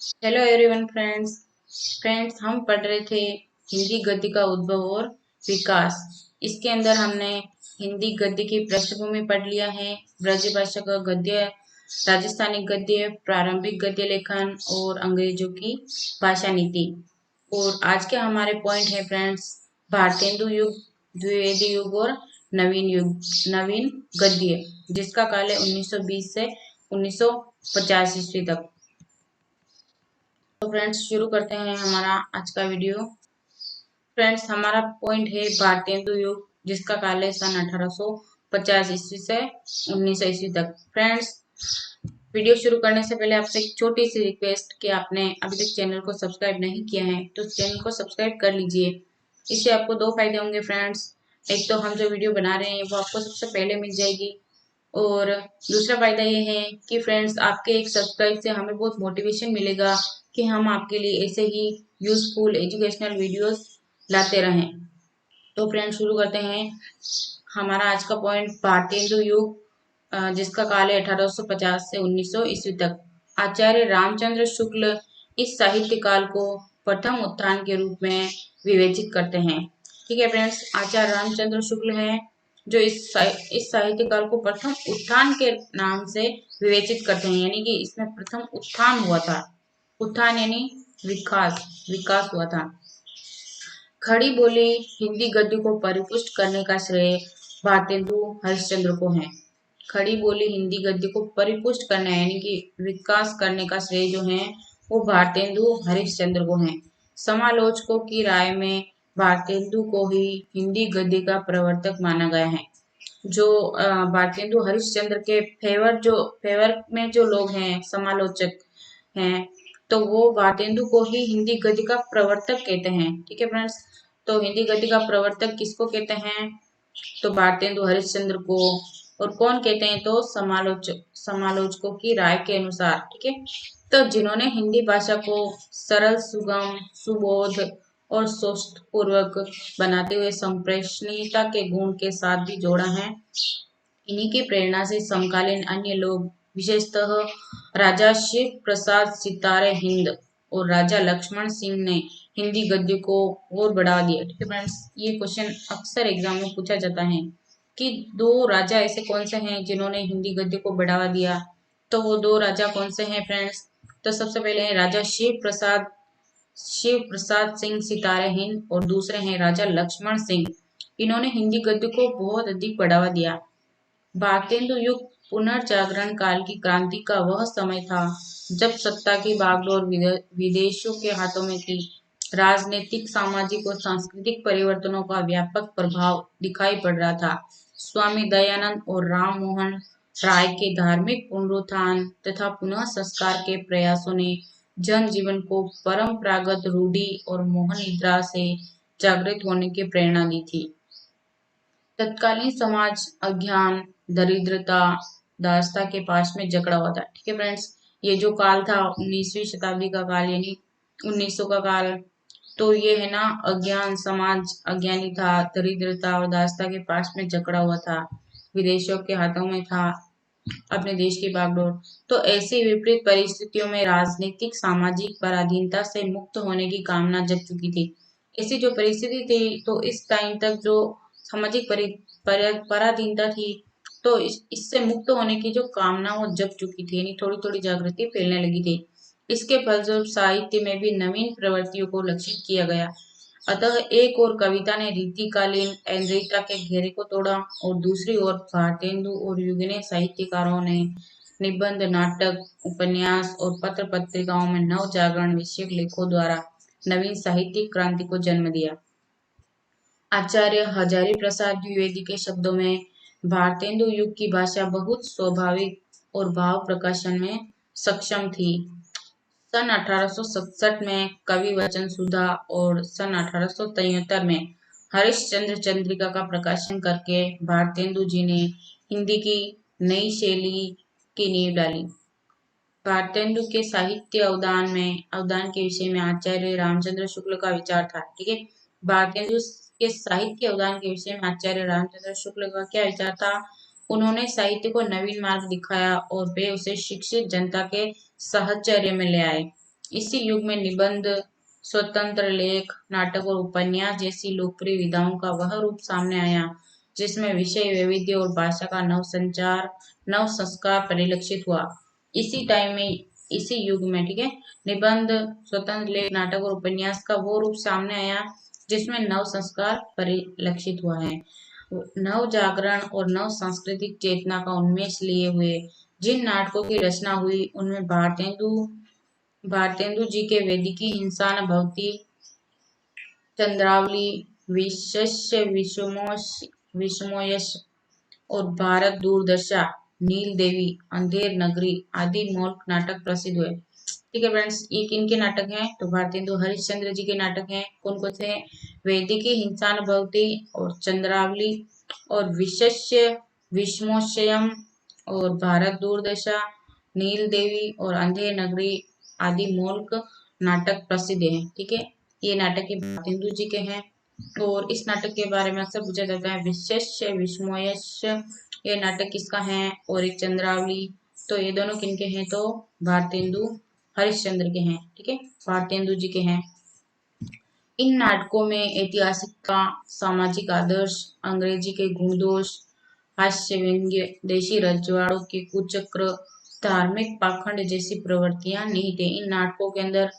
Hello everyone friends हम पढ़ रहे थे हिंदी गद्य का उद्भव और विकास। इसके अंदर हमने हिंदी गद्य की पृष्ठभूमि पढ़ लिया है, ब्रजभाषा का गद्य, राजस्थानी गद्य, प्रारंभिक गद्य लेखन और अंग्रेजों की भाषा नीति। और आज के हमारे पॉइंट है फ्रेंड्स, भारतेंदु युग, द्विवेदी युग और नवीन गद्य, जिसका काल है 1920 से 1950 ईस्वी तक। तो फ्रेंड्स शुरू करते हैं हमारा आज का वीडियो। फ्रेंड्स हमारा पॉइंट है भारतेंदु युग, जिसका काल है सन 1850 ईस्वी से 1900 ईस्वी तक। फ्रेंड्स वीडियो शुरू करने से पहले आपसे एक छोटी सी रिक्वेस्ट कि आपने अभी तक चैनल को सब्सक्राइब नहीं किया है तो चैनल को सब्सक्राइब कर लीजिए। इससे आपको दो फायदे होंगे फ्रेंड्स। एक तो हम जो वीडियो बना रहे हैं वो आपको सबसे पहले मिल जाएगी, और दूसरा फायदा ये है कि फ्रेंड्स आपके एक सब्सक्राइब से हमें बहुत मोटिवेशन मिलेगा कि हम आपके लिए ऐसे ही यूजफुल एजुकेशनल वीडियोस लाते रहें। तो फ्रेंड्स शुरू करते हैं हमारा आज का पॉइंट, भारतेंदु युग, जिसका काल है 1850 से 1900 ईस्वी तक। आचार्य रामचंद्र शुक्ल इस साहित्य काल को प्रथम उत्थान के रूप में विवेचित करते हैं। ठीक है फ्रेंड्स, आचार्य रामचंद्र शुक्ल है जो इस साहित्य काल को प्रथम उत्थान के नाम से विवेचित करते हैं, यानी कि इसमें प्रथम उत्थान हुआ था। उत्थान यानी विकास विकास हुआ था। खड़ी बोली हिंदी गद्य को परिपुष्ट करने का श्रेय भारतेंदु हरिश्चंद्र को है। खड़ी बोली हिंदी गद्य को परिपुष्ट करना यानी कि विकास करने का श्रेय जो है वो भारतेंदु हरिश्चंद्र को है। समालोचकों की राय में भारतेंदु को ही हिंदी गद्य का प्रवर्तक माना गया है। जो भारतेंदु हरिश्चंद्र के फेवर में जो लोग हैं, समालोचक हैं, तो वो भारतेंदु को ही हिंदी गद्य का प्रवर्तक कहते हैं। ठीक है फ्रेंड्स, तो हिंदी गद्य का प्रवर्तक किसको कहते हैं? तो भारतेंदु हरिश्चंद्र को। और कौन कहते हैं? तो समालोचकों की राय के अनुसार। ठीक है, तो जिन्होंने हिंदी भाषा को सरल, सुगम, सुबोध और सोचपूर्वक बनाते हुए संप्रेषणीयता के गुण के साथ भी जोड़ा है, इन्हीं की प्रेरणा से समकालीन अन्य लोग, विशेषतः राजा शिव प्रसाद सितारे हिंद और राजा लक्ष्मण सिंह ने हिंदी गद्य को और बढ़ा दिया। ठीक है फ्रेंड्स, ये क्वेश्चन अक्सर एग्जाम में पूछा जाता है कि दो राजा ऐसे कौन से हैं जिन्होंने हिंदी गद्य को बढ़ावा दिया। तो वो दो राजा कौन से हैं फ्रेंड्स? तो सबसे पहले है राजा शिव प्रसाद सिंह सितारे हिंद, और दूसरे हैं राजा लक्ष्मण सिंह। इन्होंने हिंदी गद्य को बहुत अधिक बढ़ावा दिया। भारतेंदु युग पुनर्जागरण काल की क्रांति का वह समय था जब सत्ता की बागडोर विदेशियों के हाथों में थी। राजनीतिक, सामाजिक और सांस्कृतिक परिवर्तनों का व्यापक प्रभाव दिखाई पड़ रहा था। स्वामी दयानंद और राम मोहन राय के धार्मिक पुनरुत्थान तथा पुनः संस्कार के प्रयासों ने जनजीवन को परंपरागत रूढ़ि और मोह निद्रा से जागृत होने की प्रेरणा दी थी। तत्कालीन समाज अज्ञान, दरिद्रता, दासता के पास में जकड़ा हुआ था। ठीक है फ्रेंड्स, ये जो काल था 19वीं शताब्दी का काल यानी 1900 का काल, तो ये है ना अज्ञान, समाज अज्ञानी था, दरिद्रता और दासता के पास में जकड़ा हुआ था, विदेशियों के हाथों में था अपने देश की बागडोर। तो ऐसी विपरीत परिस्थितियों में राजनीतिक, सामाजिक पराधीनता से मुक्त होने की कामना जग चुकी थी। ऐसी जो परिस्थिति थी, तो इस टाइम तक जो सामाजिक पराधीनता थी, तो इससे मुक्त होने की जो कामना वो जग चुकी थी, यानी थोड़ी थोड़ी जागृति फैलने लगी थी। इसके फलस्वरूप साहित्य में भी नवीन प्रवृत्तियों को लक्षित किया गया। अतः एक और कविता ने रीतिकालीन ऐन्द्रियता के घेरे को तोड़ा, और दूसरी ओर भारतेंदु और युगीन साहित्यकारों ने निबंध, नाटक, उपन्यास और पत्र पत्रिकाओं में नव जागरण विषयक लेखों द्वारा नवीन साहित्यिक क्रांति को जन्म दिया। आचार्य हजारी प्रसाद द्विवेदी के शब्दों में भारतेंदु युग की भाषा बहुत स्वाभाविक और भाव प्रकाशन में सक्षम थी। सन 1867 में कवि वचन सुधा और सन 1873 में हरिश्चंद्र चंद्रिका का प्रकाशन करके भारतेंदु जी ने हिंदी की नई शैली की नींव डाली। भारतेंदु के साहित्य अवदान के विषय में आचार्य रामचंद्र शुक्ल का विचार था। ठीक है, भारतेंदु के साहित्य अवदान के विषय में आचार्य रामचंद्र शुक्ल का क्या विचार था? उन्होंने साहित्य को नवीन मार्ग दिखाया और वे उसे शिक्षित जनता के साहचर्य में ले आए। इसी युग में निबंध, स्वतंत्र लेख, नाटक और उपन्यास जैसी लोकप्रिय विधाओं का वह रूप सामने आया जिसमें विषय वैविध्य और भाषा का नव संस्कार परिलक्षित हुआ। इसी टाइम में, इसी युग में, ठीक है, निबंध, स्वतंत्र लेख, नाटक और उपन्यास का वो रूप सामने आया जिसमें नव संस्कार परिलक्षित हुआ है। नव जागरण और नव सांस्कृतिक चेतना का उन्मेष लिए हुए जिन नाटकों की रचना हुई उनमें भारतेंदु जी के वेदिकी हिंसा न भवती, चंद्रावली, विशस्य विषमोयश और भारत दूरदर्शा, नील देवी, अंधेर नगरी आदि मौलिक नाटक प्रसिद्ध हुए। ठीक है फ्रेंड्स, ये किन के नाटक हैं? तो भारतेंदु हरिश्चंद्र जी के नाटक हैं। कौन कौन से हैं? वैदिकी हिंसान भवती और चंद्रावली और विशस्य विषमोशयम और भारत दूरदशा, नील देवी और अंधेर नगरी आदि मौलिक नाटक प्रसिद्ध हैं। ठीक है, ये नाटक के भारतेंदु जी के हैं। और इस नाटक के बारे में अक्सर पूछा जाता है, विशस्य विषमोयस्य ये नाटक किसका है? और एक चंद्रावली, तो ये दोनों किनके हैं? तो भारतेंदु हरिश्चंद्र के हैं। ठीक है, भारतेंदु जी के हैं। इन नाटकों में ऐतिहासिक का सामाजिक आदर्श, अंग्रेजी के गुणदोष, हास्य व्यंग्य, देशी रजवाड़ों के कुचक्र, धार्मिक पाखंड जैसी प्रवृत्तियां निहित है इन नाटकों के अंदर।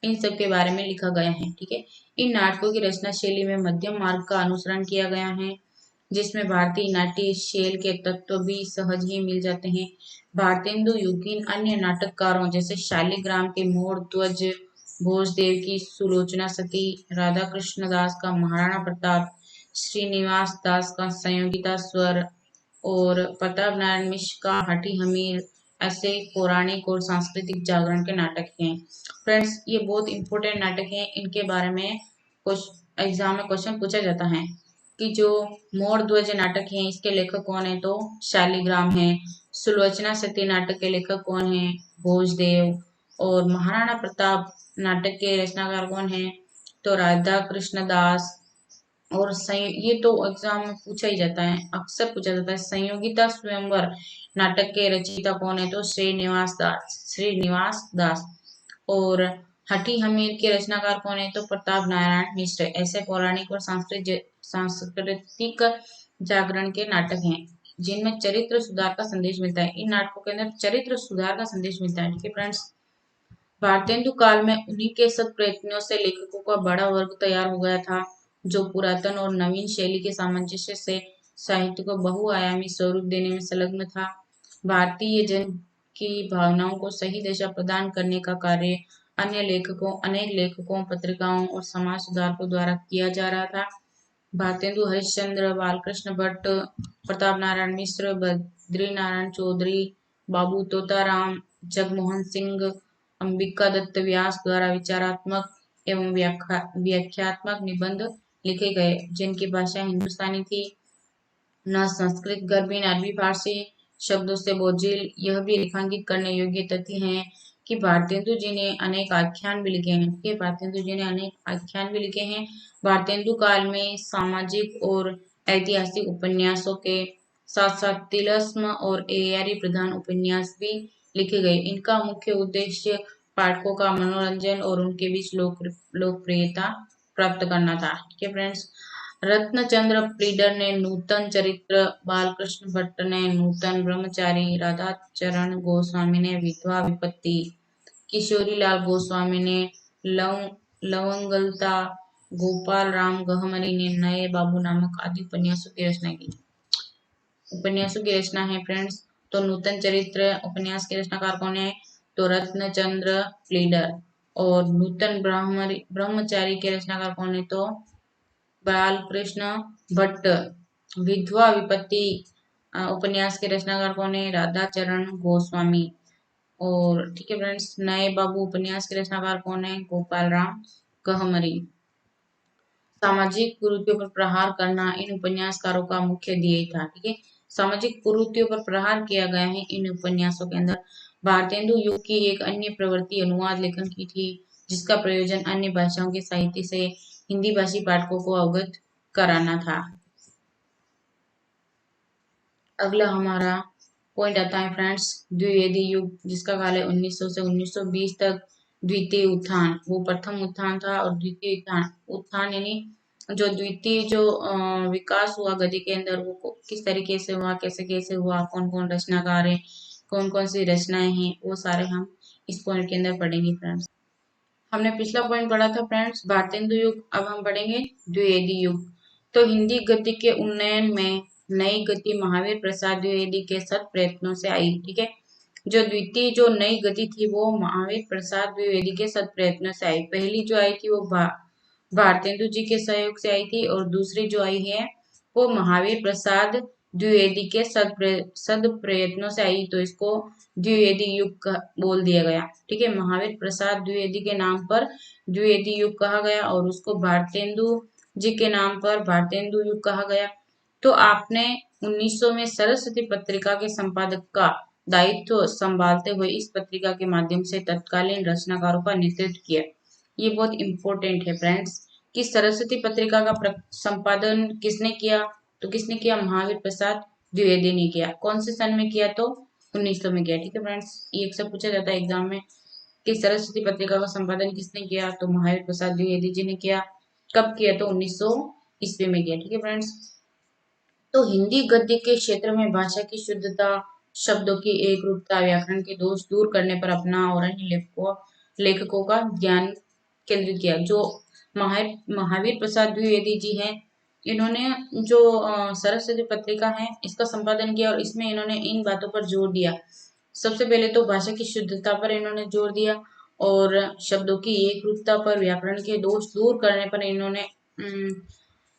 इन सब के बारे में लिखा गया है। ठीक है, इन नाटकों की रचना शैली में मध्यम मार्ग का अनुसरण किया गया है जिसमें भारतीय नाट्य शैल के तत्व भी सहज ही मिल जाते हैं। भारतेंदु युगीन अन्य नाटककारों जैसे शालिग्राम के मोर ध्वज, भोजदेव की सुलोचना सती, राधा कृष्ण दास का महाराणा प्रताप, श्रीनिवास दास का संयोगिता स्वर और प्रताप नारायण मिश्र का हठी हमीर ऐसे पौराणिक और सांस्कृतिक जागरण के नाटक हैं। फ्रेंड्स, ये बहुत इंपॉर्टेंट नाटक हैं। इनके बारे में कुछ एग्जाम में क्वेश्चन पूछा जाता है कि जो मोर ध्वज नाटक है इसके लेखक कौन है? तो शालिग्राम है। सुलोचना सती नाटक के लेखक कौन है? भोजदेव। और महाराणा प्रताप नाटक के रचनाकार कौन है? तो राधा कृष्ण दास। और ये तो एग्जाम में पूछा ही जाता है, अक्सर पूछा जाता है। संयोगिता स्वयंवर नाटक के रचयिता कौन है? तो श्रीनिवास दास। और हठी हमीर के रचनाकार कौन है? तो प्रताप नारायण मिश्र। ऐसे पौराणिक और सांस्कृतिक जागरण के नाटक हैं जिनमें चरित्र सुधार का संदेश मिलता है। इन नाटकों के अंदर चरित्र सुधार का संदेश मिलता है। ठीक है फ्रेंड्स, भारतेंदु काल में उन्हीं के सत प्रयत्नों से लेखकों का बड़ा वर्ग तैयार हो गया था जो पुरातन और नवीन शैली के सामंजस्य से साहित्य को बहुआयामी स्वरूप देने में संलग्न था। भारतीय जन की भावनाओं को सही दिशा प्रदान करने का कार्य अनेक लेखकों, पत्रिकाओं और समाज सुधारकों द्वारा किया जा रहा था। भारतेंदु हरिश्चंद्र, बालकृष्ण भट्ट, प्रताप नारायण मिश्र, बद्री नारायण चौधरी, बाबू तोताराम, जगमोहन सिंह, अंबिका दत्त व्यास द्वारा विचारात्मक एवं व्याख्यात्मक निबंध लिखे गए जिनकी भाषा हिंदुस्तानी थी, न संस्कृत गर्भी न अरबी फारसी शब्दों से बोझिल। यह भी रेखांकित करने योग्य तथ्य है कि भारतेंदु जी ने अनेक आख्यान भी लिखे हैं। ठीक है, भारतेंदु जी ने अनेक आख्यान भी लिखे हैं। भारतेंदु काल में सामाजिक और ऐतिहासिक उपन्यासों के साथ साथ तिलस्म और एआरी प्रधान उपन्यास भी लिखे गए। इनका मुख्य उद्देश्य पाठकों का मनोरंजन और उनके बीच लोकप्रियता प्राप्त करना था। ठीक है फ्रेंड्स, रत्नचंद्र प्लीडर ने नूतन चरित्र, बालकृष्ण भट्ट ने नूतन ब्रह्मचारी, राधाचरण गोस्वामी ने विधवा विपत्ति, किशोरीलाल गोस्वामी ने लवंगलता, गोपाल राम गहमरी ने नए बाबू नामक आदि उपन्यासों की रचना की। उपन्यासों की रचना है फ्रेंड्स, तो नूतन चरित्र उपन्यास के रचनाकार कौन है? तो रत्नचंद्र प्लीडर। और नूतन ब्रह्मचारी के रचनाकार कौन है? तो बालकृष्ण भट्ट। विधवा विपत्ति उपन्यास के रचनाकार कौन है? राधाचरण गोस्वामी। और ठीक है फ्रेंड्स, नए बाबू उपन्यास के रचनाकार कौन है? गोपाल राम गहमरी। सामाजिक कुरीतियों पर प्रहार करना इन उपन्यासकारों का मुख्य ध्येय था। ठीक है, सामाजिक कुरीतियों पर प्रहार किया गया है इन उपन्यासों के अंदर। भारतेंदु युग की एक अन्य प्रवृत्ति अनुवाद लेखन की थी जिसका प्रयोजन अन्य भाषाओं के साहित्य से हिंदी भाषी पाठकों को अवगत कराना था। अगला हमारा पॉइंट आता है फ्रेंड्स, द्विवेदी युग जिसका काल है 1900 से 1920 तक। द्वितीय उत्थान, वो प्रथम उत्थान था, और द्वितीय उत्थान उत्थान यानी जो द्वितीय जो विकास हुआ गद्य के अंदर, वो किस तरीके से हुआ, कैसे कैसे हुआ, कौन कौन रचनाकार है, कौन कौन सी रचनाएं हैं, वो सारे हम इस पॉइंट के अंदर पढ़ेंगे फ्रेंड्स। हमने पिछला पॉइंट पढ़ा था फ्रेंड्स भारतेंदु युग, अब हम पढ़ेंगे द्विवेदी युग। तो हिंदी गद्य के उन्नयन में नई गति महावीर प्रसाद द्विवेदी के सत प्रयत्नों से आई। ठीक है, जो द्वितीय जो नई गति थी वो महावीर प्रसाद द्विवेदी के सत प्रयत्नों से आई। पहली जो आई थी वो भारतेंदु जी के सहयोग से आई थी, और दूसरी जो आई है वो महावीर प्रसाद द्विवेदी के सद प्रयत्नों से आई, तो इसको द्विवेदी युग बोल दिया गया। ठीक है, महावीर प्रसाद द्विवेदी के नाम पर द्विवेदी युग कहा गया, और उसको भारतेंदु जी के नाम पर भारतेंदु युग कहा गया। तो आपने 1900 में सरस्वती पत्रिका के संपादक का दायित्व संभालते हुए इस पत्रिका के माध्यम से तत्कालीन रचनाकारों का नेतृत्व किया। ये बहुत इंपॉर्टेंट है फ्रेंड्स कि सरस्वती पत्रिका का संपादन किसने किया, तो किसने किया, महावीर प्रसाद द्विवेदी ने किया। कौन से सन में किया, तो 1900 में किया। ठीक है फ्रेंड्स, ये अक्सर पूछा जाता है एग्जाम में कि सरस्वती पत्रिका का संपादन किसने किया, तो महावीर प्रसाद द्विवेदी जी ने किया। कब किया, तो 1900 ईस्वी में किया। ठीक है फ्रेंड्स, तो हिंदी गद्य के क्षेत्र में भाषा की शुद्धता, शब्दों की एक रूपता, व्याकरण के दोष दूर करने पर अपना और अन्य लेखकों का ध्यान केंद्रित किया। जो महावीर प्रसाद द्विवेदी जी हैं, इन्होंने जो सरस्वती पत्रिका है इसका संपादन किया, और इसमें इन्होंने इन बातों पर जोर दिया। सबसे पहले तो भाषा की शुद्धता पर इन्होंने जोर दिया, और शब्दों की एक रूपता पर, व्याकरण के दोष दूर करने पर इन्होंने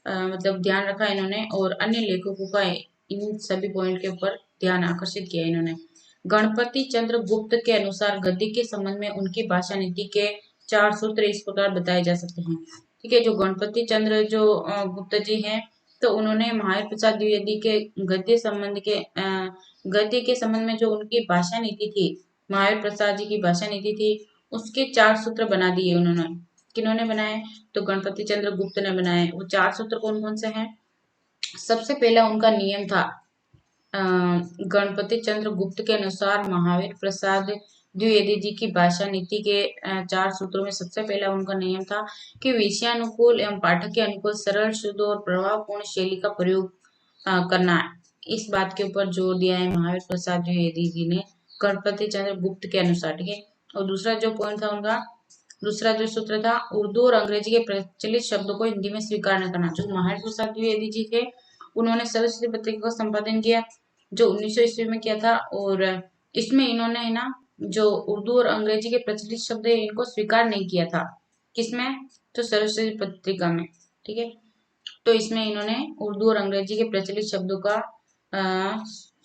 मतलब ध्यान रखा इन्होंने, और अन्य लेखकों का इन सभी पॉइंट के ऊपर ध्यान आकर्षित किया इन्होंने। गणपति चंद्र गुप्त के अनुसार गद्य के संबंध में उनकी भाषा नीति के 4 सूत्र इस प्रकार बताए जा सकते हैं। ठीक है, जो गणपति चंद्र जो गुप्त जी हैं, तो उन्होंने महावीर प्रसाद द्विवेदी के गद्य के संबंध में जो उनकी भाषा नीति थी, महावीर प्रसाद जी की भाषा नीति थी, उसके 4 सूत्र बना दिए उन्होंने। किन्होंने बनाए, तो गणपति चंद्र गुप्त ने बनाए। वो 4 सूत्र कौन कौन से हैं? सबसे पहला उनका नियम था, गणपति चंद्र गुप्त के अनुसार महावीर प्रसाद द्विवेदी जी की भाषा नीति के 4 सूत्रों में सबसे पहला उनका नियम था कि विषयानुकूल एवं पाठक के अनुकूल सरल, शुद्ध और प्रभावपूर्ण शैली का प्रयोग करना है। इस बात के ऊपर जोर दिया है महावीर प्रसाद द्विवेदी जी ने गणपति चंद्र गुप्त के अनुसार। ठीक है, और दूसरा जो पॉइंट था उनका, दूसरा जो सूत्र था, उर्दू और अंग्रेजी के प्रचलित शब्दों को हिंदी में स्वीकार न करना। जो महावीर प्रसाद द्विवेदी जी थे, उन्होंने सरस्वती पत्रिका का संपादन किया, जो 1900 ईस्वी में किया था, और इसमें इन्होंने है ना जो उर्दू और अंग्रेजी के प्रचलित शब्द है इनको स्वीकार नहीं किया था। किसमें, तो सरस्वती पत्रिका में। ठीक है, तो इसमें इन्होंने उर्दू और अंग्रेजी के प्रचलित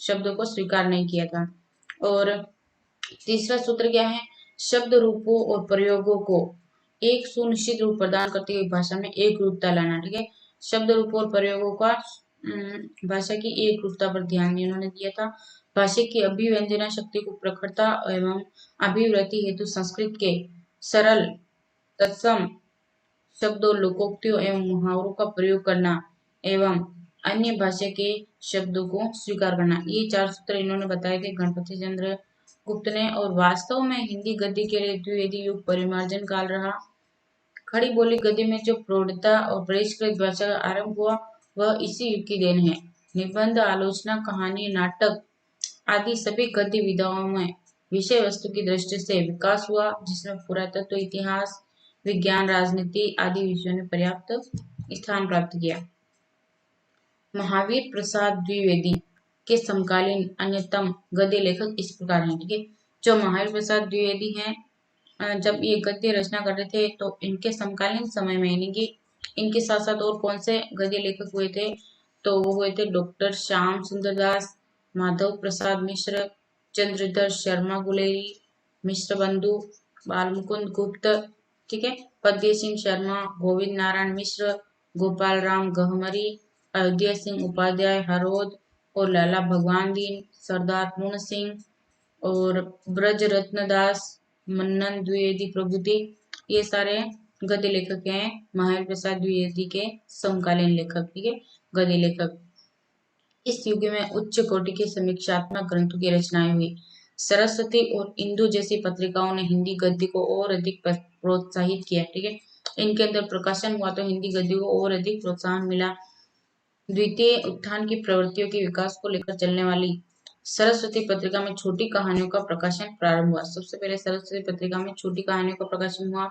शब्दों को स्वीकार नहीं किया था। और तीसरा सूत्र क्या है, शब्द रूपों और प्रयोगों को एक सुनिश्चित रूप प्रदान करते हुए भाषा में एक रूपता लाना। ठीक है, शब्द रूपों और प्रयोगों का भाषा की एक रूपता पर ध्यान इन्होंने दिया था। भाषा की अभिव्यंजना शक्ति को प्रखरता एवं अभिव्यक्ति हेतु संस्कृत के सरल, तत्सम शब्दों, लोकोक्तियों एवं मुहावरों का प्रयोग करना, एवं अन्य भाषा के शब्दों को स्वीकार करना। ये 4 सूत्र इन्होंने बताए थे गणपति चंद्र गुप्त ने, और वास्तव में हिंदी गद्य के लिए द्विवेदी युग परिमार्जन काल रहा। खड़ी बोली गद्य में जो प्रौढ़ता और परिष्कृत भाषा का आरंभ हुआ, वह इसी युग की देन है। निबंध, आलोचना, कहानी, नाटक आदि सभी गद्य विधाओं में विषय वस्तु की दृष्टि से विकास हुआ, जिसमें पुरातत्व, इतिहास, विज्ञान, राजनीति आदि विषयों ने पर्याप्त स्थान प्राप्त किया। महावीर प्रसाद द्विवेदी के समकालीन अन्यतम गद्य लेखक इस प्रकार हैं। ठीक है, जो महावीर प्रसाद द्विवेदी हैं, जब ये गद्य रचना कर रहे थे, तो इनके समकालीन समय में यानी कि इनके साथ साथ और कौन से गद्य लेखक हुए थे, तो वो हुए थे डॉक्टर श्याम सुंदर दास, माधव प्रसाद मिश्र, चंद्रधर शर्मा गुलेरी, मिश्र बंधु, बालमुकुंद गुप्त, ठीक है, पद्य सिंह शर्मा, गोविंद नारायण मिश्र, गोपाल राम गहमरी, अयोध्या सिंह उपाध्याय हरोद, और लाला भगवान दीन, सरदार पूर्ण सिंह, और ब्रज रत्न दास, मन्नन द्विवेदी प्रभृति, ये सारे गद्य लेखक हैं महावीर प्रसाद द्विवेदी के समकालीन लेखक। ठीक है, गद्य लेखक। इस युग में उच्च कोटि के समीक्षात्मक ग्रंथों की रचनाएं हुई। सरस्वती और इंदु जैसी पत्रिकाओं ने हिंदी गद्य को और अधिक प्रोत्साहित किया। ठीक है, इनके अंदर प्रकाशन हुआ तो हिंदी गद्य को और अधिक प्रोत्साहन मिला। द्वितीय उत्थान की प्रवृत्तियों के विकास को लेकर चलने वाली सरस्वती पत्रिका में छोटी कहानियों का प्रकाशन प्रारंभ हुआ। सबसे पहले सरस्वती पत्रिका में छोटी कहानियों का प्रकाशन हुआ।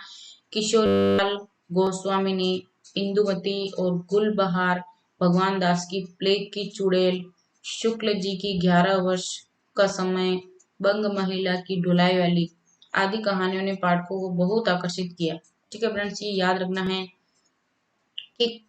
किशोरीलाल गोस्वामी ने इंदुमती और गुलबहार, भगवान दास की प्लेग की चुड़ैल, शुक्ल जी की 11 वर्ष का समय, बंग महिला की ढुलाई वाली आदि कहानियों ने पाठकों को बहुत आकर्षित किया। ठीक है फ्रेंड्स, ये याद रखना है कि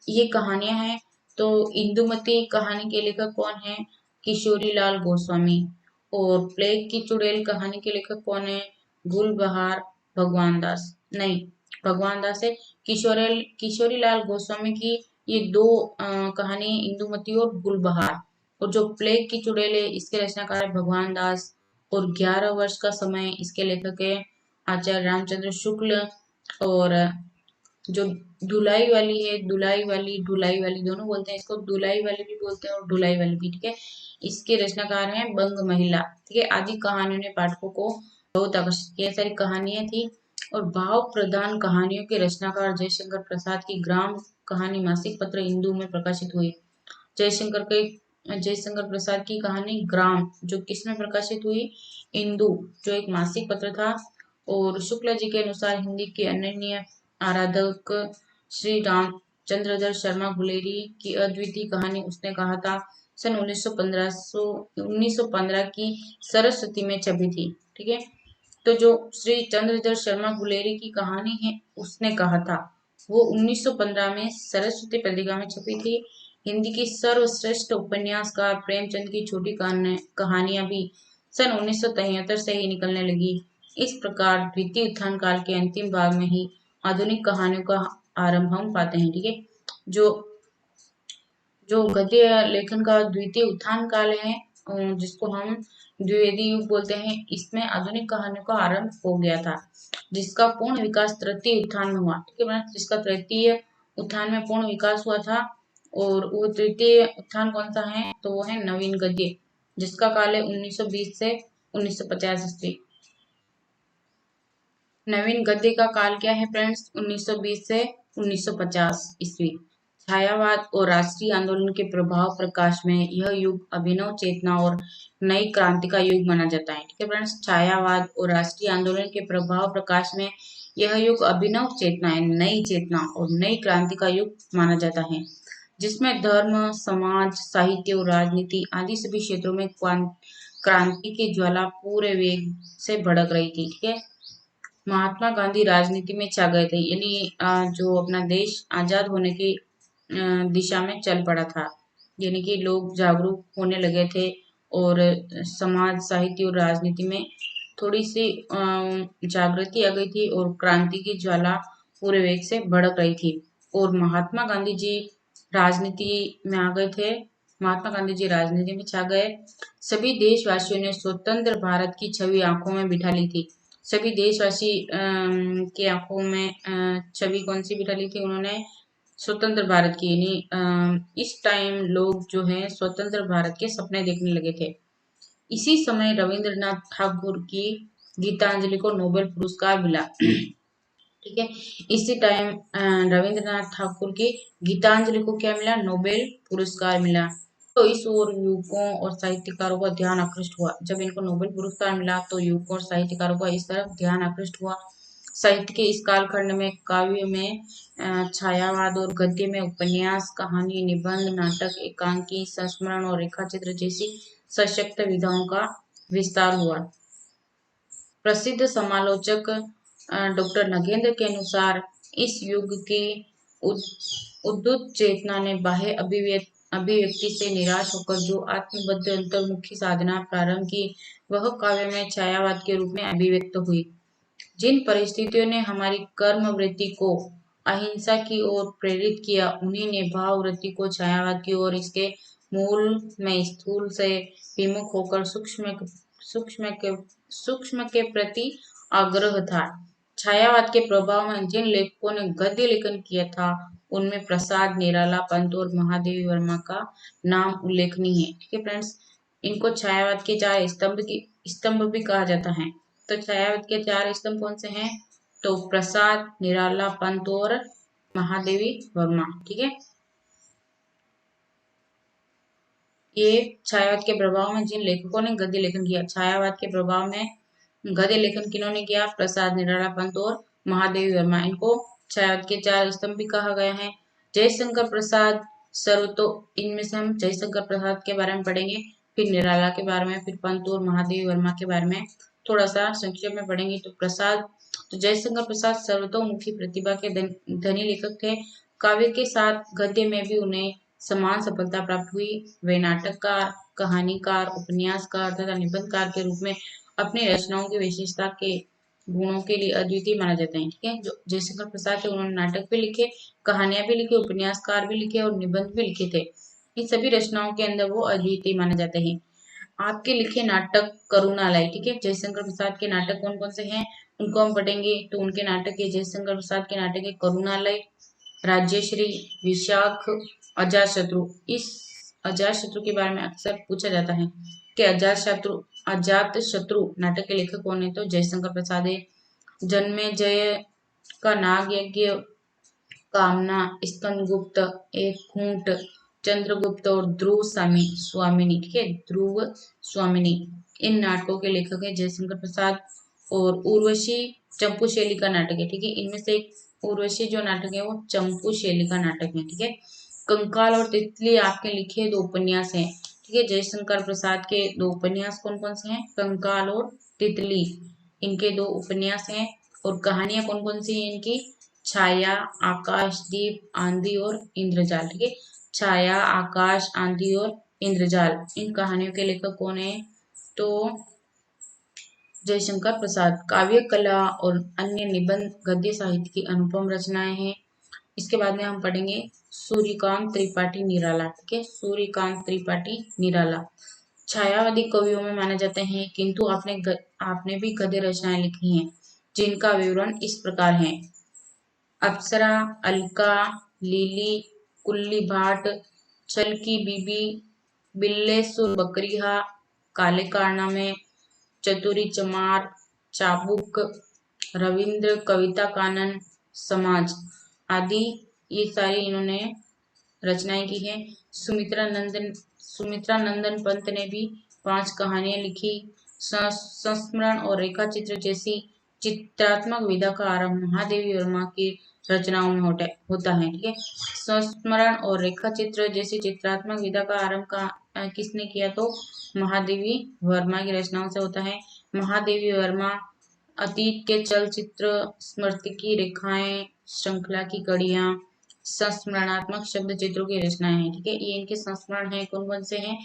ये कहानियां हैं। तो इंदुमती कहानी के लेखक कौन है? किशोरी लाल गोस्वामी। और प्लेग की चुड़ैल कहानी के लेखक कौन है? गुलबहार भगवान दास, नहीं, भगवान दास है। किशोरी लाल गोस्वामी की ये दो कहानी, इंदुमती और गुलबहार। और जो प्लेग की चुड़ैल है इसके रचनाकार है भगवान दास। और 11 वर्ष का समय इसके लेखक है आचार्य रामचंद्र शुक्ल। और जो धुलाई वाली है, ढुलाई वाली दोनों बोलते हैं इसको, धुलाई वाली भी बोलते हैं और ढुलाई वाली भी। ठीक है, इसके रचनाकार हैं बंग महिला। ठीक है, आदि कहानियों ने पाठकों को बहुत आकर्षित किया। सारी कहानियां थी। और भाव प्रधान कहानियों के रचनाकार जयशंकर प्रसाद की ग्राम कहानी मासिक पत्र इंदु में प्रकाशित हुई। जयशंकर प्रसाद की कहानी ग्राम जो किसमें प्रकाशित हुई? इंदु, जो एक मासिक पत्र था। और शुक्ला जी के अनुसार हिंदी के अनन्य आराधक श्री रामचंद्रधर शर्मा गुलेरी की अद्वितीय कहानी उसने कहा था सन 1915 की सरस्वती में छपी थी। ठीक है, तो जो श्री चंद्रधर शर्मा गुलेरी की कहानी है उसने कहा था, वो 1915 में सरस्वती पत्रिका में छपी थी। हिंदी की सर्वश्रेष्ठ उपन्यासकार प्रेमचंद की छोटी कहानियां भी सन 1973 से ही निकलने लगी। इस प्रकार द्वितीय उत्थान काल के अंतिम भाग में ही आधुनिक कहानियों का आरंभ हम पाते हैं। ठीक है, जो जो गद्य लेखन का द्वितीय उत्थान काल है, जिसको हम द्विवेदी युग बोलते हैं, इसमें आधुनिक कहानियों का आरंभ हो गया था, जिसका पूर्ण विकास तृतीय उत्थान में हुआ। ठीक है, जिसका तृतीय उत्थान में पूर्ण विकास हुआ था। और वो तृतीय उत्थान कौन सा है? तो वो है नवीन गद्य, जिसका काल है 1920 से 1950 ईस्वी। नवीन गद्य का काल क्या है फ्रेंड्स? 1920 से 1950 ईस्वी। छायावाद और राष्ट्रीय आंदोलन के प्रभाव प्रकाश में यह युग अभिनव चेतना और नई क्रांति का युग माना जाता है। ठीक है फ्रेंड्स, छायावाद और राष्ट्रीय आंदोलन के प्रभाव प्रकाश में यह युग अभिनव चेतना है, नई चेतना और नई क्रांति का युग माना जाता है, जिसमें धर्म, समाज, साहित्य और राजनीति आदि सभी क्षेत्रों में क्रांति की ज्वाला पूरे वेग से भड़क रही थी। ठीक है, महात्मा गांधी राजनीति में छा गए थे, यानी जो अपना देश आजाद होने की दिशा में चल पड़ा था, यानी कि लोग जागरूक होने लगे थे। और समाज, साहित्य और राजनीति में थोड़ी सी जागृति आ गई थी और क्रांति की ज्वाला पूरे वेग से भड़क रही थी। और महात्मा गांधी जी राजनीति में आ गए थे। महात्मा गांधी जी राजनीति में छा गए। सभी देशवासियों ने स्वतंत्र भारत की छवि आंखों में बिठा ली थी। सभी देशवासी की आंखों में छवि कौन सी बिठा ली थी उन्होंने? स्वतंत्र भारत की, यानी इस टाइम लोग जो है स्वतंत्र भारत के सपने देखने लगे थे। इसी समय रविंद्रनाथ ठाकुर की गीतांजलि को नोबेल पुरस्कार मिला। ठीक है, इसी टाइम रविंद्रनाथ ठाकुर की गीतांजलि को क्या मिला? नोबेल पुरस्कार मिला। तो इस ओर युवकों और साहित्यकारों का ध्यान आकृष्ट हुआ। जब इनको नोबेल पुरस्कार मिला तो युवकों और साहित्यकारों का इस तरफ ध्यान आकृष्ट हुआ। साहित्य के इस कालखंड में काव्य में छायावाद और गद्य में उपन्यास, कहानी, निबंध, नाटक, एकांकी, संस्मरण और रेखाचित्र जैसी सशक्त विधाओं का विस्तार हुआ। प्रसिद्ध समालोचक डॉक्टर नगेंद्र के अनुसार इस युग की उद्युत चेतना ने बाह्य अभिव्यक्ति से निराश होकर जो आत्मबद्ध अंतर्मुखी साधना प्रारंभ की, वह काव्य में छायावाद के रूप में अभिव्यक्त हुई। जिन परिस्थितियों ने हमारी कर्म वृत्ति को अहिंसा की ओर प्रेरित किया, उन्हीं ने भाव वृत्ति को छायावाद की ओर, इसके मूल में स्थूल से विमुख होकर सूक्ष्म के सूक्ष्म के प्रति आग्रह था। छायावाद के प्रभाव में जिन लेखकों ने गद्य लेखन किया था, उनमें प्रसाद, निराला, पंत और महादेवी वर्मा का नाम उल्लेखनीय है। ठीक है फ्रेंड्स, इनको छायावाद के चार स्तंभ की स्तंभ भी कहा जाता है। तो छायावत के 4 स्तंभ कौन से हैं? तो प्रसाद, निराला, पंत और महादेवी वर्मा। ठीक है, ये छायावाद के प्रभाव में जिन लेखकों ने गद्य लेखन किया, छायावाद के प्रभाव में गद्य लेखन किन्होंने किया? प्रसाद, निराला, पंत और महादेवी वर्मा। इनको छायावाद के 4 स्तंभ भी कहा गया है। जयशंकर प्रसाद सर्वतो, इनमें से हम जयशंकर प्रसाद के बारे में पढ़ेंगे, फिर निराला के बारे में, फिर पंत और महादेवी वर्मा के बारे में थोड़ा सा संक्षेप में पढ़ेंगे। तो प्रसाद, तो जयशंकर प्रसाद सर्वतोमुखी प्रतिभा के धनी लेखक थे। काव्य के साथ गद्य में भी उन्हें समान सफलता प्राप्त हुई। वे नाटककार, कहानीकार, उपन्यासकार तथा निबंधकार के रूप में अपनी रचनाओं की विशेषता के गुणों के लिए अद्वितीय माना जाता है। ठीक है, जो जयशंकर प्रसाद थे उन्होंने नाटक भी लिखे, कहानियां भी लिखी, उपन्यासकार भी लिखे और निबंध भी लिखे थे। इन सभी रचनाओं के अंदर वो अद्वितीय माने जाते हैं। आपके लिखे नाटक करुणालय, ठीक है, जयशंकर प्रसाद के नाटक कौन कौन से हैं उनको हम पढ़ेंगे। तो उनके नाटक है, जयशंकर प्रसाद के नाटक है करुणालय, राज्यश्री, विशाख, अजातशत्रु। इस अजातशत्रु के बारे में अक्सर पूछा जाता है कि अजातशत्रु नाटक के लेखक कौन है? तो जयशंकर प्रसाद है। जन्मेजय का नाग यज्ञ, कामना, स्कंदगुप्त, एक खूंट, चंद्रगुप्त और ध्रुव स्वामिनी, ठीक है, ध्रुव स्वामिनी, इन नाटकों के लेखक है जयशंकर प्रसाद। और उर्वशी चंपू शैली का नाटक है। ठीक है, इनमें से एक उर्वशी जो नाटक है वो चंपू शैली का नाटक है। ठीक है, कंकाल और तितली आपके लिखे 2 उपन्यास हैं। ठीक है, जयशंकर प्रसाद के 2 उपन्यास कौन कौन से हैं? कंकाल और तितली, इनके 2 उपन्यास हैं। और कहानियां कौन कौन सी हैं इनकी? छाया, आकाश, दीप, आंधी और इंद्रजाल। ठीक है, छाया, आकाश, आंधी और इंद्रजाल, इन कहानियों के लेखक कौन है? तो जयशंकर प्रसाद। काव्य कला और अन्य निबंध गद्य साहित्य की अनुपम रचनाएं हैं। इसके बाद में हम पढ़ेंगे सूर्यकांत त्रिपाठी निराला। ठीक है, सूर्यकांत त्रिपाठी निराला छायावादी कवियों में माने जाते हैं, किंतु आपने भी गद्य रचनाएं लिखी हैं जिनका विवरण इस प्रकार है। अप्सरा, अलका, लिली, कुल्ली भाट, छल की बीबी, बिल्लेसुर बकरिया, काले कारनामे, चतुरी चमार, चाबुक, रविंद्र, कविता कानन, समाज आदि, ये सारी इन्होंने रचनाएं की है। सुमित्रा नंदन पंत ने भी 5 कहानियां लिखी। संस्मरण और रेखा चित्र जैसी चित्रात्मक विधा का आरंभ महादेवी वर्मा की रचनाओं में होता है। ठीक है, संस्मरण और रेखा चित्र जैसी चित्रात्मक विधा का आरंभ किसने किया? तो महादेवी वर्मा की रचनाओं से होता है। महादेवी वर्मा अतीत के चलचित्र, स्मृति की रेखाएं, श्रृंखला की कड़ियां, संस्मरणात्मक शब्द चित्रों की रचनाएं हैं। ठीक है, ये इनके संस्मरण हैं। कौन कौन से हैं?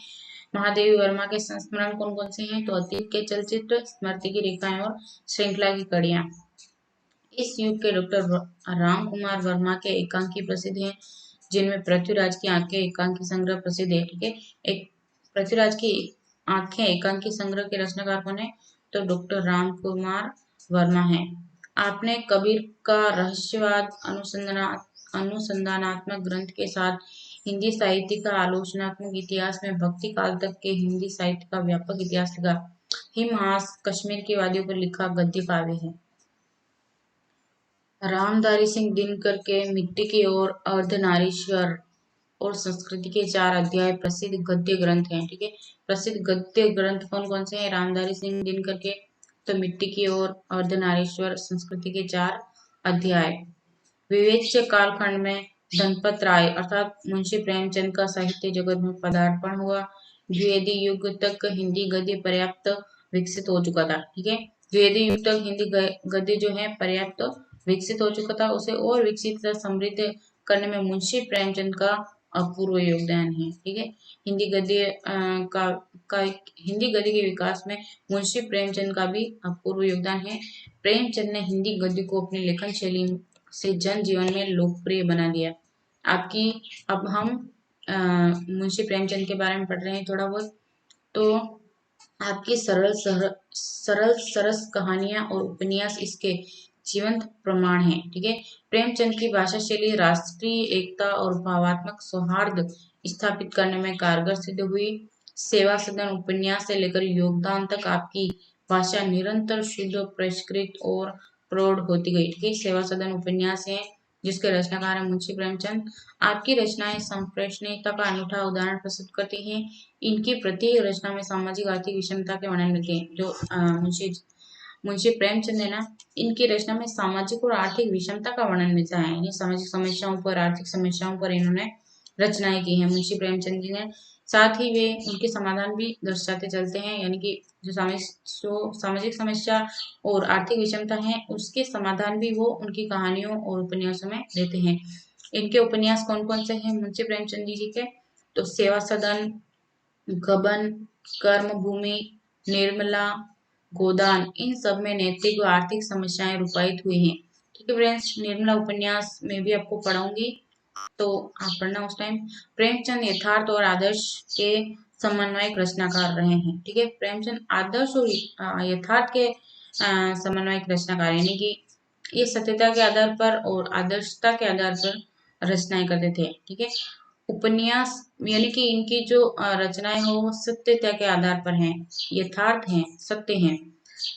महादेवी वर्मा के संस्मरण कौन कौन से हैं? तो अतीत के चलचित्र, स्मृति की रेखाएं और श्रृंखला की कड़ियां। इस युग के डॉक्टर राम कुमार वर्मा के एकांकी प्रसिद्ध हैं, जिनमें पृथ्वीराज की आंखें एकांकी संग्रह प्रसिद्ध है। ठीक है, एक पृथ्वीराज की आंखें एकांकी संग्रह के रचनाकार कौन है? तो डॉक्टर राम कुमार वर्मा है। आपने कबीर का रहस्यवाद अनुसंधानात्मक ग्रंथ के साथ हिंदी साहित्य का आलोचनात्मक इतिहास में भक्ति काल तक के हिंदी साहित्य का व्यापक इतिहास लिखा। हिमहास कश्मीर की वादियों पर लिखा गद्य काव्य है। रामधारी सिंह दिनकर के मिट्टी की ओर, अर्धनारीश्वर और संस्कृति के 4 अध्याय प्रसिद्ध गद्य ग्रंथ हैं। ठीक है, प्रसिद्ध गद्य ग्रंथ कौन कौन से हैं रामधारी सिंह दिनकर के? तो मिट्टी की ओर, अर्धनारीश्वर, संस्कृति के 4 अध्याय। विवेच्य कालखंड में धनपत राय अर्थात मुंशी प्रेमचंद का साहित्य जगत में पदार्पण हुआ। द्विवेदी युग तक हिंदी गद्य पर्याप्त विकसित हो चुका था। ठीक है, द्विवेदी युग तक हिंदी गद्य जो है पर्याप्त विकसित हो चुका था। उसे और विकसित तथा समृद्ध करने में मुंशी प्रेमचंद का अपूर्व योगदान है। ठीक है, हिंदी गद्य हिंदी गद्य के विकास में मुंशी प्रेमचंद का भी अपूर्व योगदान है। प्रेमचंद ने हिंदी गद्य को अपनी लेखन शैली से जन जीवन में लोकप्रिय बना दिया। अब हम मुंशी प्रेमचंद के बारे में पढ़ रहे हैं थोड़ा बहुत। तो आपकी सरल सरस कहानियां और उपन्यास इसके जीवंत प्रमाण हैं। ठीक है, प्रेमचंद की भाषा शैली राष्ट्रीय एकता और भावात्मक सौहार्द स्थापित करने में कारगर सिद्ध हुई। सेवा सदन उपन्यास से लेकर योगदान तक आपकी भाषा निरंतर शुद्ध, परिष्कृत और प्रौढ़ होती गई। ठीक है, सेवा सदन उपन्यास है जिसके रचनाकार है मुंशी प्रेमचंद। आपकी रचनाएं संप्रेषणीयता का अनूठा उदाहरण प्रस्तुत करती हैं। इनकी प्रत्येक रचना में सामाजिक आर्थिक विषमता के वर्णन मिलते हैं। जो मुंशी प्रेमचंद है ना, इनकी रचना में सामाजिक और आर्थिक विषमता का वर्णन मिलता है। यानी सामाजिक समस्याओं पर, आर्थिक समस्याओं पर इन्होंने रचनाएं की हैं मुंशी प्रेमचंद जी ने। साथ ही वे उनके समाधान भी दर्शाते चलते हैं। यानी कि जो सामाजिक समस्या और आर्थिक विषमता है उसके समाधान भी वो उनकी कहानियों और उपन्यासों में देते हैं। इनके उपन्यास कौन कौन से हैं मुंशी प्रेमचंद जी के? तो सेवा सदन, गबन, कर्मभूमि, निर्मला, गोदान, इन सब में नैतिक व आर्थिक समस्याएं रूपायित हुई हैं। ठीक है फ्रेंड्स, निर्मला उपन्यास में भी आपको पढ़ाऊंगी, तो आप पढ़ना उस टाइम। प्रेमचंद यथार्थ और आदर्श के समन्वयक रचनाकार रहे हैं। ठीक है, प्रेमचंद आदर्श और यथार्थ के समन्वयक रचनाकार, यानी कि ये सत्यता के आधार पर और आदर्शता के आधार पर रचनाएं करते थे। ठीक है, उपन्यास यानी कि इनकी जो रचनाएं हो वो सत्यता के आधार पर हैं, यथार्थ हैं, सत्य हैं।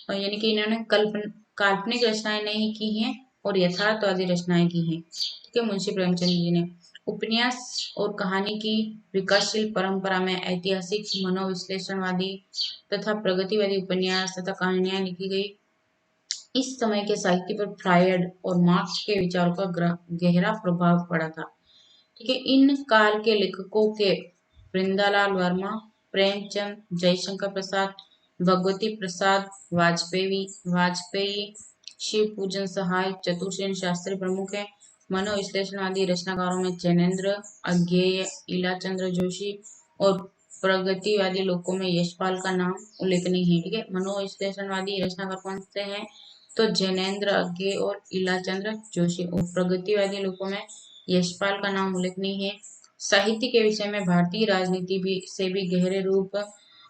और यानी कि इन्होंने काल्पनिक रचनाएं नहीं की हैं और यथार्थवादी रचनाएं की हैं। ठीक है, मुंशी प्रेमचंद जी ने उपन्यास और कहानी की विकासशील परंपरा में ऐतिहासिक, मनोविश्लेषणवादी तथा प्रगतिवादी उपन्यास तथा कहानियां लिखी गई। इस समय के साहित्य पर फ्रायड और मार्क्स के विचारों का गहरा प्रभाव पड़ा था। ठीक है, इन काल के लेखकों के वृंदालाल वर्मा, प्रेमचंद, जयशंकर प्रसाद, भगवती प्रसाद वाजपेयी, शिव पूजन सहाय, चतुरसेन शास्त्री प्रमुख हैं। मनोविश्लेषणवादी रचनाकारों में जैनेन्द्र, अज्ञेय, इलाचंद्र जोशी और प्रगतिवादी लोगों में यशपाल का नाम उल्लेखनीय है। ठीक है, मनोविश्लेषणवादी रचनाकार कौन से हैं? तो जैनेन्द्र, अज्ञेय और इलाचंद्र जोशी। और प्रगतिवादी लोगों में यशपाल का नाम उल्लेखनीय है। साहित्य के विषय में भारतीय राजनीति से भी गहरे रूप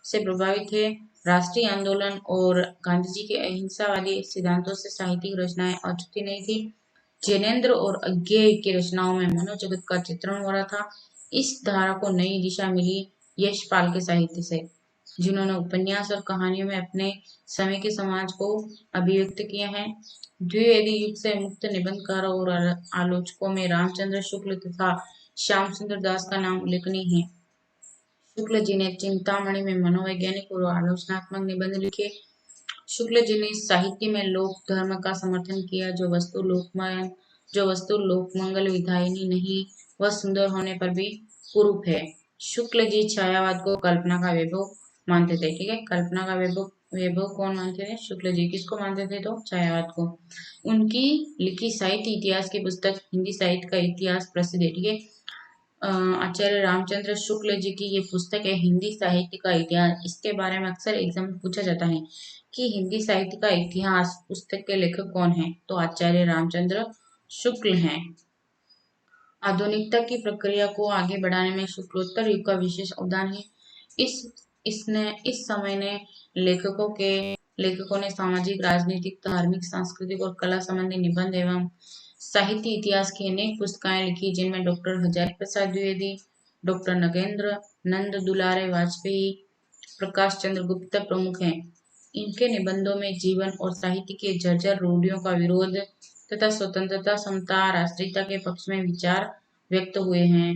से प्रभावित है। राष्ट्रीय आंदोलन और गांधी जी के अहिंसावादी सिद्धांतों से साहित्यिक रचनाएं अछूती नहीं थी। जैनेन्द्र और अज्ञेय की रचनाओं में मनोजगत का चित्रण हो रहा था। इस धारा को नई दिशा मिली यशपाल के साहित्य से, जिन्होंने उपन्यास और कहानियों में अपने समय के समाज को अभिव्यक्त किया है। द्विवेदी युग से मुक्त निबंधकारों और आलोचकों में रामचंद्र शुक्ल तथा श्याम सुंदर दास का नाम उल्लेखनीय है। शुक्ल जी ने चिंतामणि में मनोवैज्ञानिक और आलोचनात्मक निबंध लिखे। शुक्ल जी ने साहित्य में लोक धर्म का समर्थन किया। जो वस्तु लोकमंगल विधायिनी नहीं, वह सुंदर होने पर भी कुरूप है। शुक्ल जी छायावाद को कल्पना का वैभव मानते थे। ठीक है, कल्पना का वैभव वैभव कौन मानते थे? शुक्ल जी। किसको मानते थे? तो छायावाद को। उनकी लिखी साहित्य इतिहास की पुस्तक हिंदी साहित्य का इतिहास प्रसिद्ध है। ठीक है, आचार्य रामचंद्र शुक्ल जी की ये पुस्तक है हिंदी साहित्य का इतिहास। इसके बारे में अक्सर एग्जाम में पूछा जाता है कि हिंदी साहित्य का इतिहास पुस्तक के लेखक कौन है? तो आचार्य रामचंद्र शुक्ल हैं। आधुनिकता की प्रक्रिया को आगे बढ़ाने में शुक्लोत्तर युग का विशेष अवदान है। इस समय ने लेखकों ने सामाजिक, राजनीतिक, धार्मिक, सांस्कृतिक और कला संबंधी निबंध एवं साहित्य इतिहास की अनेक पुस्तकें लिखी, जिनमें डॉक्टर हजारी प्रसाद द्विवेदी, डॉक्टर नगेंद्र नंद दुलारे वाजपेयी, प्रकाश चंद्र गुप्त प्रमुख हैं। इनके निबंधों में जीवन और साहित्य के जर्जर रूढ़ियों का विरोध तथा स्वतंत्रता, समता, राष्ट्रीयता के पक्ष में विचार व्यक्त हुए हैं।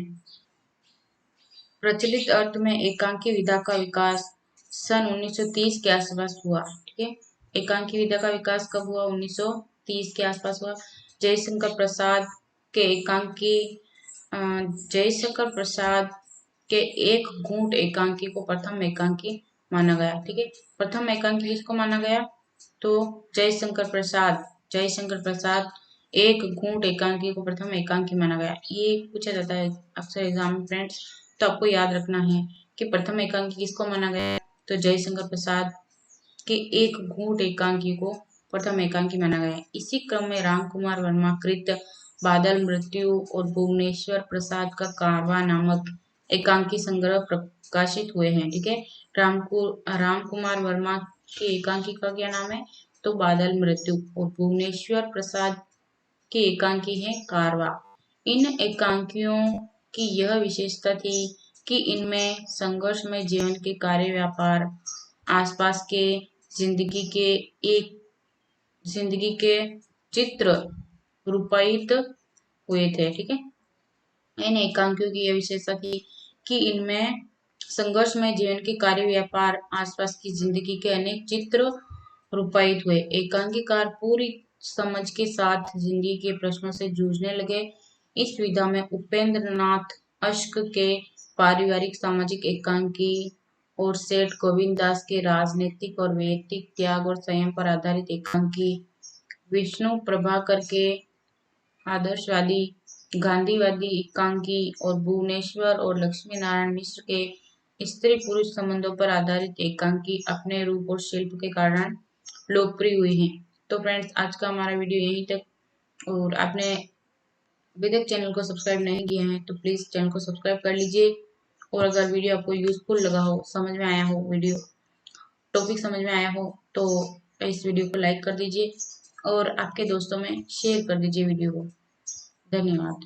प्रचलित अर्थ में एकांकी विधा का विकास सन 1930 के आसपास हुआ। ठीक है, एकांकी विधा का विकास कब हुआ? 1930 के आसपास हुआ। जयशंकर प्रसाद के एकांकी जयशंकर प्रसाद के एक घूंट एकांकी को प्रथम एकांकी माना गया। ठीक है, प्रथम एकांकी किसको माना गया? तो जयशंकर प्रसाद एक घूंट एकांकी को प्रथम एकांकी माना गया। ये पूछा जाता है अक्सर एग्जाम में फ्रेंड्स, तो आपको याद रखना है कि प्रथम एकांकी किसको माना गया? तो जयशंकर प्रसाद के एक घूंट एकांकी को प्रथम एकांकी माना गया। इसी क्रम में राम कुमार वर्मा कृत बादल मृत्यु और भुवनेश्वर प्रसाद का कारवा नामक एकांकी संग्रह प्रकाशित हुए हैं। ठीक है, राम कुमार वर्मा के एकांकी का क्या नाम है? तो बादल मृत्यु। और भुवनेश्वर प्रसाद की एकांकी है कारवा। इन एकांकियों की यह विशेषता थी कि इनमें संघर्षमय जीवन के कार्य व्यापार, आसपास के जिंदगी के एक जिंदगी के चित्र रूपायित हुए थे। ठीक है, इन एकांकियों की यह विशेषता थी कि इनमें संघर्षमय जीवन के कार्य व्यापार, आसपास की जिंदगी के अनेक चित्र रूपायित हुए। एकांकीकार पूरी समझ के साथ जिंदगी के प्रश्नों से जूझने लगे। इस विधा में उपेंद्र नाथ अश्क के पारिवारिक सामाजिक एकांकी और सेठ गोविंद दास के राजनीतिक और वैयक्तिक त्याग और संयम पर आधारित एकांकी, विष्णु प्रभाकर के आदर्शवादी गांधीवादी एकांकी और भुवनेश्वर और लक्ष्मी नारायण मिश्र के स्त्री पुरुष संबंधों पर आधारित एकांकी अपने रूप और शिल्प के कारण लोकप्रिय हुई हैं। तो फ्रेंड्स, आज का हमारा वीडियो यहीं तक। और आपने अभी तक चैनल को सब्सक्राइब नहीं किया है तो प्लीज चैनल को सब्सक्राइब कर लीजिए। और अगर वीडियो आपको यूजफुल लगा हो, समझ में आया हो, वीडियो टॉपिक समझ में आया हो, तो इस वीडियो को लाइक कर दीजिए और आपके दोस्तों में शेयर कर दीजिए वीडियो को। धन्यवाद।